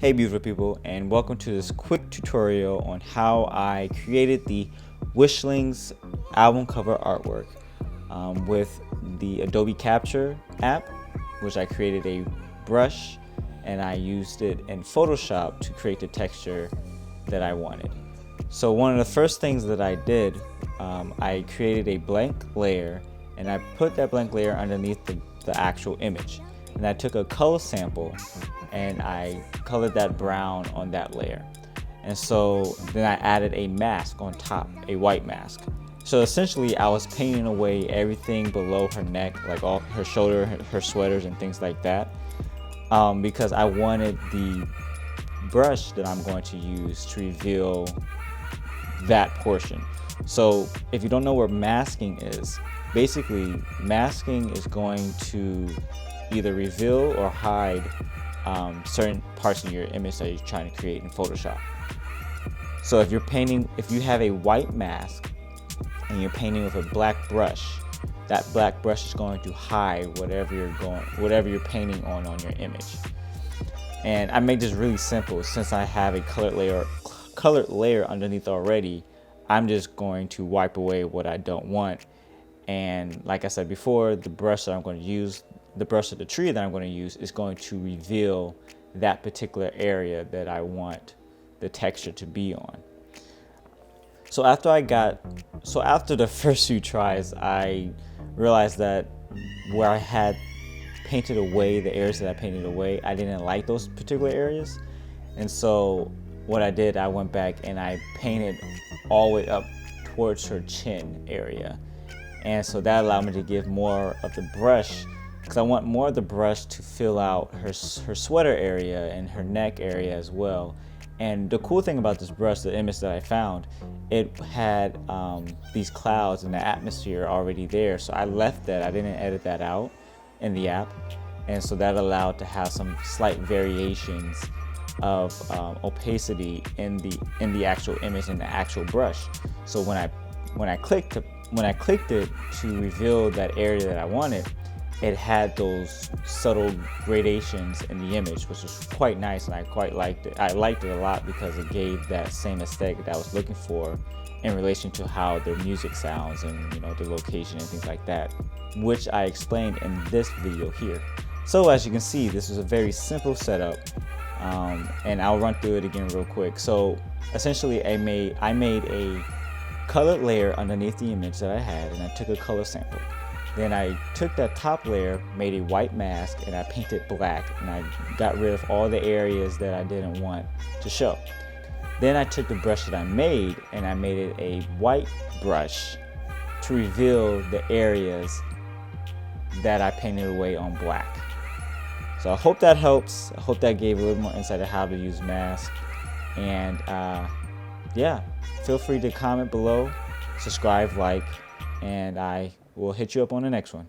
Hey beautiful people, and welcome to this quick tutorial on how I created the Wishling's album cover artwork with the Adobe Capture app, which I created a brush and I used it in Photoshop to create the texture that I wanted. So one of the first things that I did, I created a blank layer and I put that blank layer underneath the actual image. And I took a color sample and I colored that brown on that layer. And so then I added a mask on top, a white mask. So essentially I was painting away everything below her neck, like all her shoulder, her sweaters and things like that, because I wanted the brush that I'm going to use to reveal that portion. So if you don't know what masking is, basically masking is going to either reveal or hide certain parts of your image that you're trying to create in Photoshop. So if you have a white mask and you're painting with a black brush, that black brush is going to hide whatever you're painting on your image. And I made this really simple. Since I have a colored layer underneath already, I'm just going to wipe away what I don't want. And like I said before, the brush that I'm going to use, the brush of the tree that I'm going to use, is going to reveal that particular area that I want the texture to be on. So after the first few tries, I realized that where I had painted away the areas that I painted away, I didn't like those particular areas. And so what I did, I went back and I painted all the way up towards her chin area. And so that allowed me to give more of the brush, because I want more of the brush to fill out her sweater area and her neck area as well. And the cool thing about this brush, the image that I found, it had these clouds and the atmosphere already there. So I left that, I didn't edit that out in the app. And so that allowed to have some slight variations of opacity in the actual image and the actual brush. So when I clicked it to reveal that area that I wanted, it had those subtle gradations in the image, which was quite nice, and I quite liked it. I liked it a lot because it gave that same aesthetic that I was looking for in relation to how their music sounds and the location and things like that, which I explained in this video here. So as you can see, this is a very simple setup, and I'll run through it again real quick. So essentially I made a colored layer underneath the image that I had, and I took a color sample. Then I took that top layer, made a white mask, and I painted black, and I got rid of all the areas that I didn't want to show. Then I took the brush that I made and I made it a white brush to reveal the areas that I painted away on black. So I hope that helps. I hope that gave a little more insight of how to use mask. And yeah, feel free to comment below, subscribe, like, and I will hit you up on the next one.